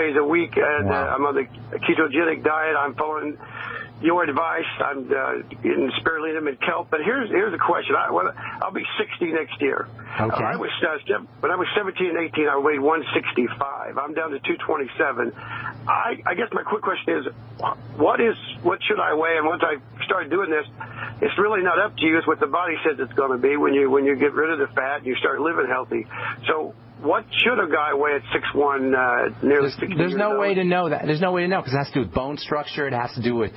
days a week, and Wow. I'm on the ketogenic diet. I'm following your advice. I'm eating spirulina and kelp. But here's the question. I'll be 60 next year. Okay. When I was 17 and 18, I weighed 165. I'm down to 227. I guess my quick question is, what should I weigh? And once I started doing this, it's really not up to you. It's what the body says it's going to be when you get rid of the fat and you start living healthy. So what should a guy weigh at 6'1", nearly 60 There's no years way old? to know that. There's no way to know because it has to do with bone structure. It has to do with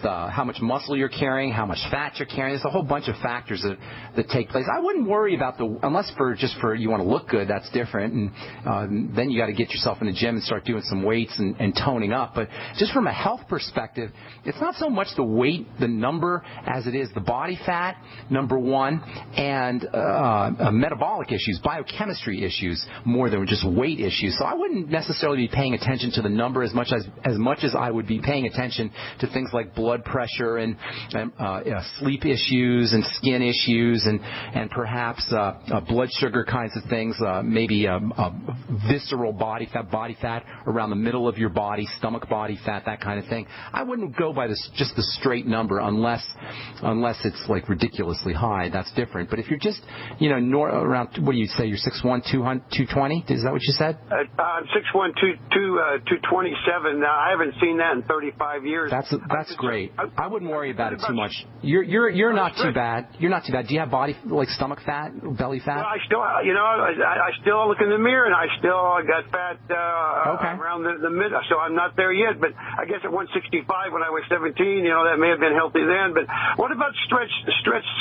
how much muscle you're carrying, how much fat you're carrying. There's a whole bunch of factors that take place. I wouldn't worry about unless for you want to look good. That's different, and then you got to get yourself in the gym and start doing some weights and toning up. But just from a health perspective, it's not so much the weight, the number, as it is the body fat, number one, and metabolic issues, biochemistry issues, more than just weight issues. So I wouldn't necessarily be paying attention to the number as much as I would be paying attention to things like blood pressure and sleep issues and skin issues and perhaps blood sugar kinds of things, maybe visceral body fat around the middle of your body, stomach body fat, that kind of thing. I wouldn't go by just the straight number unless it's like ridiculously high. That's different. But if you're just around, what do you say, you're 6'1", 220? Is that what you said? I'm 6'1", 227. Now, I haven't seen that in 35 years. That's great. I wouldn't worry about it too much. You're not too bad. You're not too bad. Do you have body, like stomach fat, belly fat? Well, I still look in the mirror and I still got fat around the mid. So I'm not there yet. But I guess at 165 when I was 17, that may have been healthy then. But what about stretched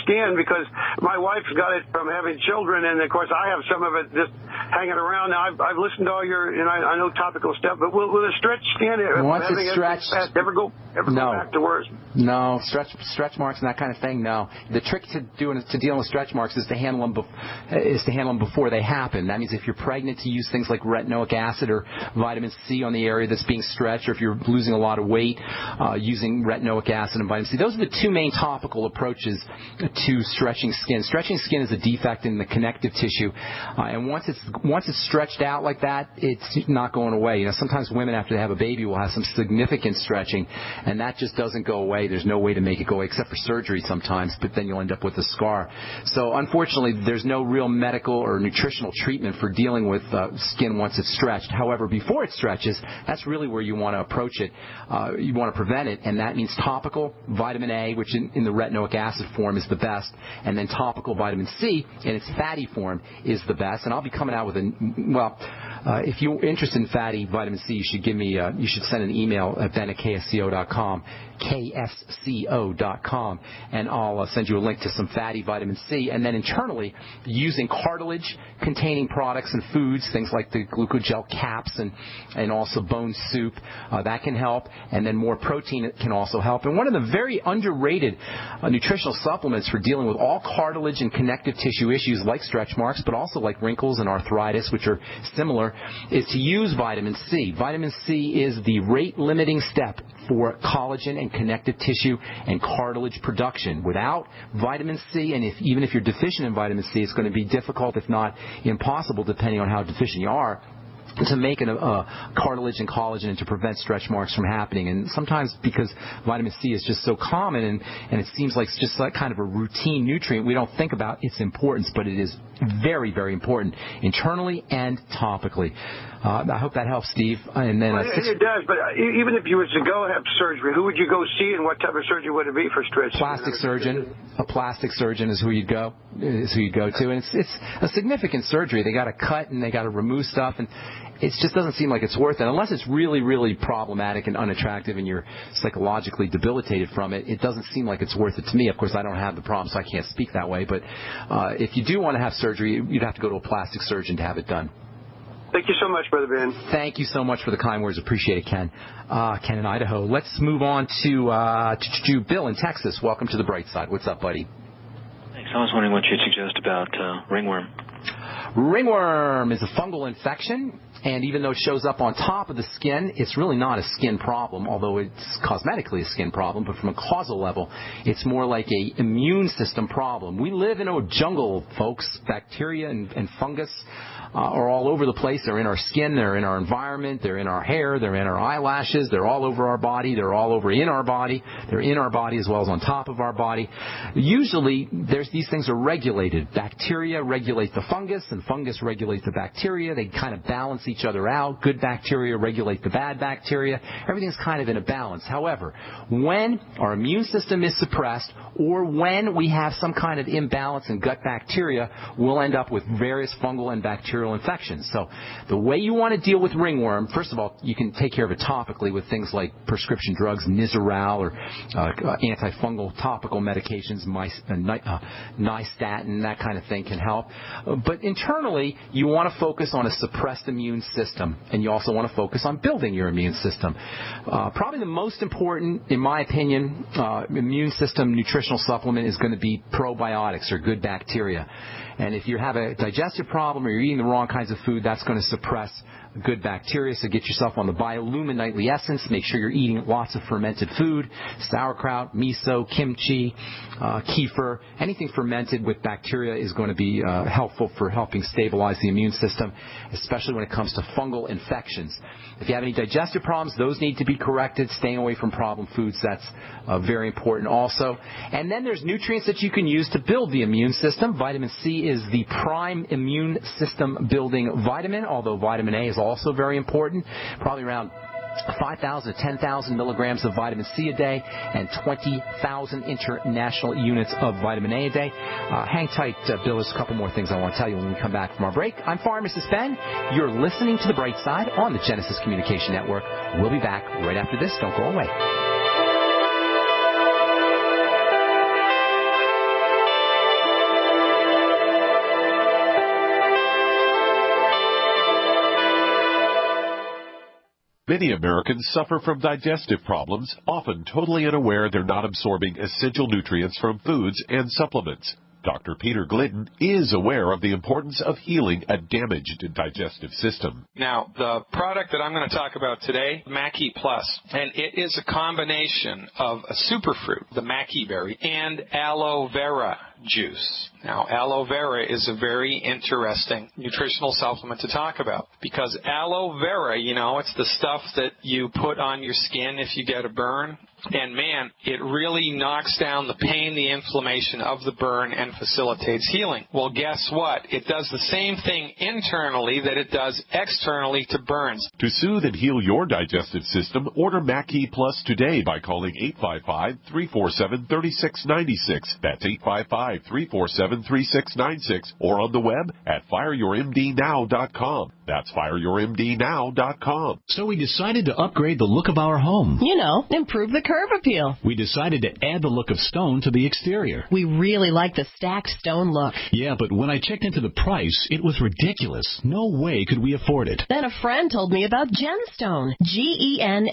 skin? Because my wife's got it from having children, and of course I have some of it just hanging around. Now I've listened to all your, I know topical stuff, but will the stretched skin once it's stretched, ever go back to worse? No, stretch marks and that kind of thing. No, the trick to dealing with stretch marks is to handle them before they happen. That means if you're pregnant, to use things like retinoic acid or vitamin C on the area that's being stretched, or if you're losing a lot of weight, using retinoic acid and vitamin C. Those are the two main topical approaches to stretching skin. Stretching skin is a defect in the connective tissue, and once it's stretched out like that, it's not going away. Sometimes women after they have a baby will have some significant stretching, and that just doesn't go away. There's no way to make it go away except for surgery sometimes, but then you'll end up with a scar. So unfortunately, there's no real medical or nutritional treatment for dealing with skin once it's stretched. However, before it stretches, that's really where you want to approach it. You want to prevent it, and that means topical vitamin A, which in the retinoic acid form is the best, and then topical vitamin C in its fatty form is the best. And I'll be coming out with if you're interested in fatty vitamin C, you should send an email at ben@ksco.com, ksco.com, and I'll send you a link to some fatty vitamin C. And then internally, using cartilage-containing products and foods, things like the glucogel caps and also bone soup, that can help. And then more protein can also help. And one of the very underrated nutritional supplements for dealing with all cartilage and connective tissue issues like stretch marks, but also like wrinkles and arthritis, which are similar, is to use vitamin C. Vitamin C is the rate-limiting step for collagen and connective tissue and cartilage production. Without vitamin C, and even if you're deficient in vitamin C, it's going to be difficult, if not impossible, depending on how deficient you are, to make cartilage and collagen and to prevent stretch marks from happening. And sometimes because vitamin C is just so common and it seems like it's just like kind of a routine nutrient, we don't think about its importance, but it is very, very important internally and topically. I hope that helps, Steve. And then it does, but even if you were to go have surgery, who would you go see and what type of surgery would it be for stretch? Plastic surgeon. A plastic surgeon is who you'd go to. And it's a significant surgery. They got to cut and they got to remove stuff, and it just doesn't seem like it's worth it. Unless it's really, really problematic and unattractive and you're psychologically debilitated from it, it doesn't seem like it's worth it to me. Of course, I don't have the problem, so I can't speak that way. But if you do want to have surgery, you'd have to go to a plastic surgeon to have it done. Thank you so much, Brother Ben. Thank you so much for the kind words. Appreciate it, Ken. Ken in Idaho. Let's move on to Bill in Texas. Welcome to the Brightside. What's up, buddy? Thanks. I was wondering what you'd suggest about ringworm. Ringworm is a fungal infection, and even though it shows up on top of the skin, it's really not a skin problem, although it's cosmetically a skin problem. But from a causal level, it's more like a immune system problem. We live in a jungle, folks. Bacteria and fungus are all over the place. They're in our skin, they're in our environment, they're in our hair, they're in our eyelashes, they're all over our body, they're all over in our body, they're in our body as well as on top of our body. Usually, these things are regulated. Bacteria regulate the fungus, and fungus regulate the bacteria. They kind of balance each other out. Good bacteria regulate the bad bacteria. Everything's kind of in a balance. However, when our immune system is suppressed or when we have some kind of imbalance in gut bacteria, we'll end up with various fungal and bacterial infections. So the way you want to deal with ringworm, first of all, you can take care of it topically with things like prescription drugs, Nizoral, or antifungal topical medications, nystatin, that kind of thing can help. But internally, you want to focus on a suppressed immune system, and you also want to focus on building your immune system. Probably the most important, in my opinion, immune system nutritional supplement is going to be probiotics or good bacteria. And if you have a digestive problem or you're eating the wrong kinds of food, that's going to suppress good bacteria. So get yourself on the Biolumin Nightly Essence. Make sure you're eating lots of fermented food, sauerkraut, miso, kimchi, kefir. Anything fermented with bacteria is going to be helpful for helping stabilize the immune system, especially when it comes to fungal infections. If you have any digestive problems, those need to be corrected. Staying away from problem foods, that's very important also. And then there's nutrients that you can use to build the immune system. Vitamin C is the prime immune system building vitamin, although vitamin A is also very important. Probably around 5,000 to 10,000 milligrams of vitamin C a day and 20,000 international units of vitamin A a day. Hang tight, Bill. There's a couple more things I want to tell you when we come back from our break. I'm Pharmacist Ben. You're listening to The Brightside on the Genesis Communication Network. We'll be back right after this. Don't go away. Many Americans suffer from digestive problems, often totally unaware they're not absorbing essential nutrients from foods and supplements. Dr. Peter Glidden is aware of the importance of healing a damaged digestive system. Now, the product that I'm going to talk about today, Mackey Plus, and it is a combination of a superfruit, the Mackey berry, and aloe vera juice. Now, aloe vera is a very interesting nutritional supplement to talk about because aloe vera, you know, it's the stuff that you put on your skin if you get a burn. And, man, it really knocks down the pain, the inflammation of the burn, and facilitates healing. Well, guess what? It does the same thing internally that it does externally to burns. To soothe and heal your digestive system, order Mackey Plus today by calling 855-347-3696. That's 855-347-3696. Or on the web at fireyourmdnow.com. That's fireyourmdnow.com. So we decided to upgrade the look of our home. You know, improve the curve appeal. We decided to add the look of stone to the exterior. We really like the stacked stone look. Yeah, but when I checked into the price, it was ridiculous. No way could we afford it. Then a friend told me about Genstone. Genstone.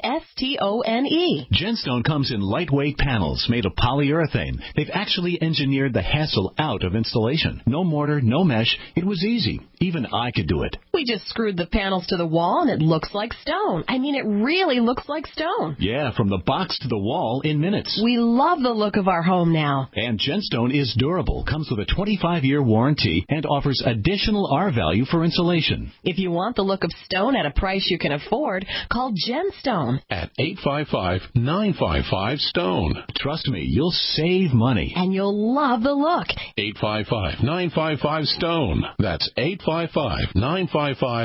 Genstone comes in lightweight panels made of polyurethane. They've actually engineered the hassle out of installation. No mortar, no mesh. It was easy. Even I could do it. We just screwed the panels to the wall and it looks like stone. I mean, it really looks like stone. Yeah, from the box to the wall in minutes. We love the look of our home now. And Genstone is durable, comes with a 25-year warranty, and offers additional R value for insulation. If you want the look of stone at a price you can afford, call Genstone at 855-955-STONE. Trust me, you'll save money. And you'll love the look. 855-955-STONE. That's 855-955-7866.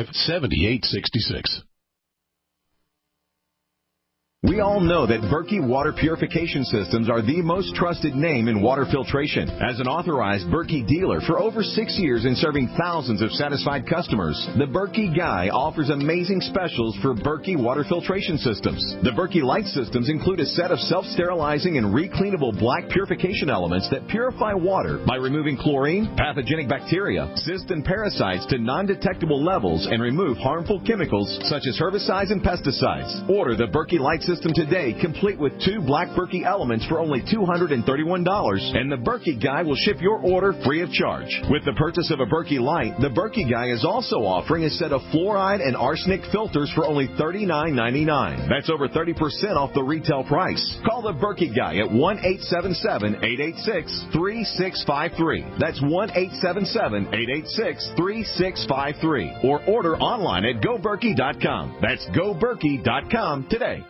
We all know that Berkey Water Purification Systems are the most trusted name in water filtration. As an authorized Berkey dealer for over 6 years and serving thousands of satisfied customers, the Berkey Guy offers amazing specials for Berkey Water Filtration Systems. The Berkey Light Systems include a set of self-sterilizing and recleanable black purification elements that purify water by removing chlorine, pathogenic bacteria, cysts, and parasites to non-detectable levels and remove harmful chemicals such as herbicides and pesticides. Order the Berkey Light Systems system today, complete with 2 black Berkey elements for only $231, and the Berkey Guy will ship your order free of charge. With the purchase of a Berkey Light, the Berkey Guy is also offering a set of fluoride and arsenic filters for only $39.99. That's over 30% off the retail price. Call the Berkey Guy at 1-877-886-3653. That's 1-877-886-3653. Or order online at GoBerkey.com. That's GoBerkey.com today.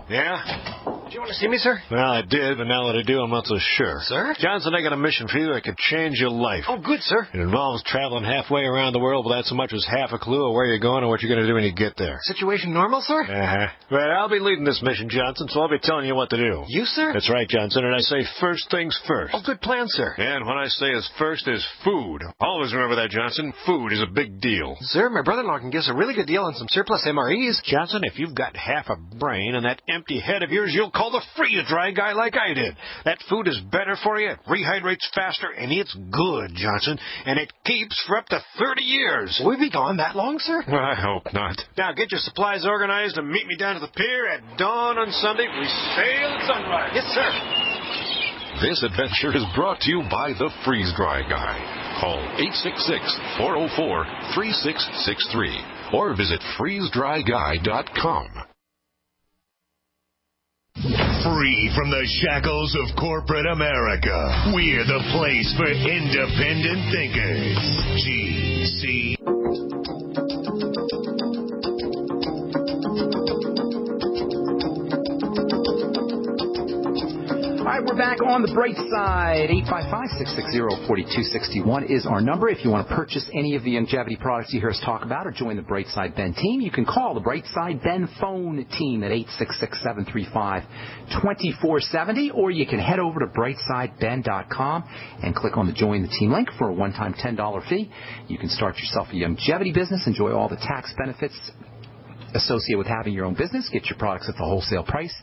Yeah? Do you want to see me, sir? Well, I did, but now that I do, I'm not so sure. Sir? Johnson, I got a mission for you that could change your life. Oh, good, sir. It involves traveling halfway around the world without so much as half a clue of where you're going or what you're going to do when you get there. Situation normal, sir? Uh-huh. Well, I'll be leading this mission, Johnson, so I'll be telling you what to do. You, sir? That's right, Johnson, and I say first things first. Oh, good plan, sir. And when I say as first is food. Always remember that, Johnson. Food is a big deal. Sir, my brother-in-law can give us a really good deal on some surplus MREs. Johnson, if you've got half a brain and that empty head of yours, you'll call the freeze-dry guy like I did. That food is better for you, it rehydrates faster, and it's good, Johnson, and it keeps for up to 30 years. Will we be gone that long, sir? Well, I hope not. Now, get your supplies organized and meet me down to the pier at dawn on Sunday. We sail at sunrise. Yes, sir. This adventure is brought to you by the Freeze-Dry Guy. Call 866-404-3663 or visit freezedryguy.com. Free from the shackles of corporate America, we're the place for independent thinkers. GC. All right, we're back on the Brightside. 855-660-4261 is our number. If you want to purchase any of the longevity products you hear us talk about or join the Brightside Ben team, you can call the Brightside Ben phone team at 866-735-2470, or you can head over to brightsideben.com and click on the Join the Team link for a one-time $10 fee. You can start yourself a longevity business, enjoy all the tax benefits associated with having your own business, get your products at the wholesale price,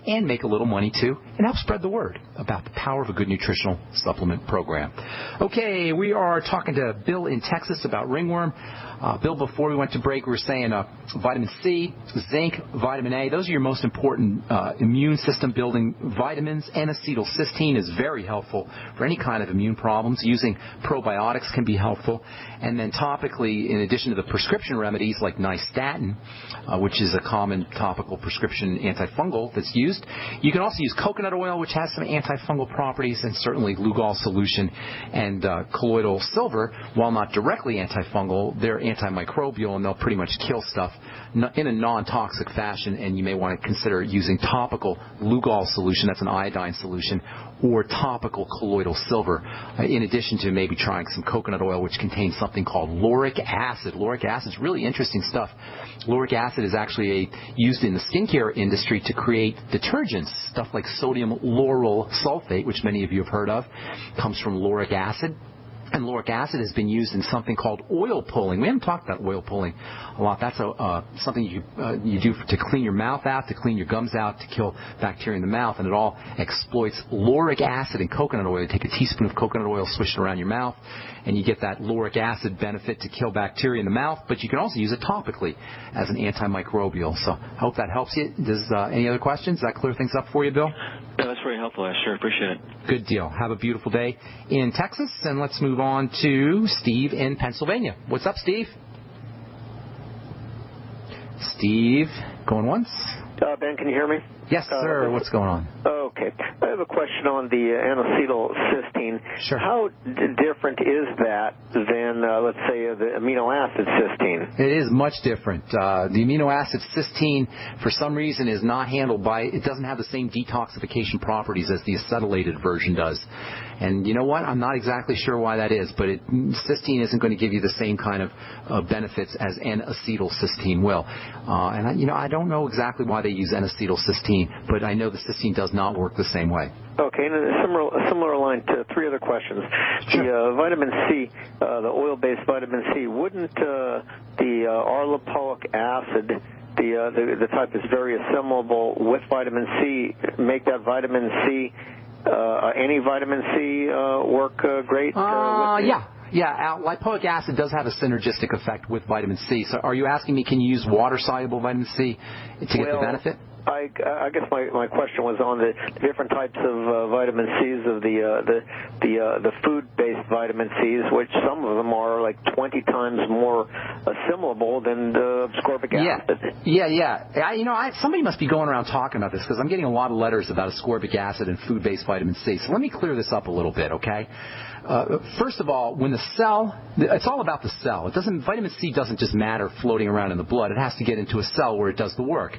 and make a little money, too, and help spread the word about the power of a good nutritional supplement program. Okay, we are talking to Bill in Texas about ringworm. Bill, before we went to break, we were saying vitamin C, zinc, vitamin A. Those are your most important immune system-building vitamins. N-acetylcysteine is very helpful for any kind of immune problems. Using probiotics can be helpful. And then topically, in addition to the prescription remedies like nystatin, which is a common topical prescription antifungal that's used, you can also use coconut oil, which has some antifungal properties, and certainly Lugol solution and colloidal silver. While not directly antifungal, they're antimicrobial, and they'll pretty much kill stuff in a non-toxic fashion, and you may want to consider using topical Lugol solution, that's an iodine solution, or topical colloidal silver, in addition to maybe trying some coconut oil, which contains something called lauric acid. Lauric acid is really interesting stuff. Lauric acid is actually used in the skincare industry to create detergents, stuff like sodium lauryl sulfate, which many of you have heard of, comes from lauric acid. And lauric acid has been used in something called oil pulling. We haven't talked about oil pulling a lot. That's something you do to clean your mouth out, to clean your gums out, to kill bacteria in the mouth, and it all exploits lauric acid and coconut oil. You take a teaspoon of coconut oil, swish it around your mouth, and you get that lauric acid benefit to kill bacteria in the mouth, but you can also use it topically as an antimicrobial. So I hope that helps you. Does any other questions? Does that clear things up for you, Bill? Yeah, that's very helpful. I sure appreciate it. Good deal. Have a beautiful day in Texas, and let's move on to Steve in Pennsylvania. What's up, Steve? Steve, going once? Ben, can you hear me? Yes, sir. What's going on? Okay. I have a question on the N-acetylcysteine. Sure. How different is that than, let's say, the amino acid cysteine? It is much different. The amino acid cysteine, for some reason, is not handled by, it doesn't have the same detoxification properties as the acetylated version does. And you know what? I'm not exactly sure why that is, but cysteine isn't going to give you the same kind of benefits as N-acetylcysteine will. And I don't know exactly why they use N-acetylcysteine, but I know the cysteine does not work the same way. Okay, and a similar line to three other questions. Sure. The vitamin C, the oil-based vitamin C, wouldn't the arlopoic acid, the type that's very assimilable with vitamin C, make that vitamin C, any vitamin C work great? Yeah, lipoic acid does have a synergistic effect with vitamin C. So are you asking me, can you use water-soluble vitamin C to get the benefit? I guess my question was on the different types of vitamin C's of the food-based vitamin C's, which some of them are like 20 times more assimilable than ascorbic acid. Somebody must be going around talking about this because I'm getting a lot of letters about ascorbic acid and food-based vitamin C. So let me clear this up a little bit, okay? First of all, when the cell, it's all about the cell. Vitamin C doesn't just matter floating around in the blood. It has to get into a cell where it does the work.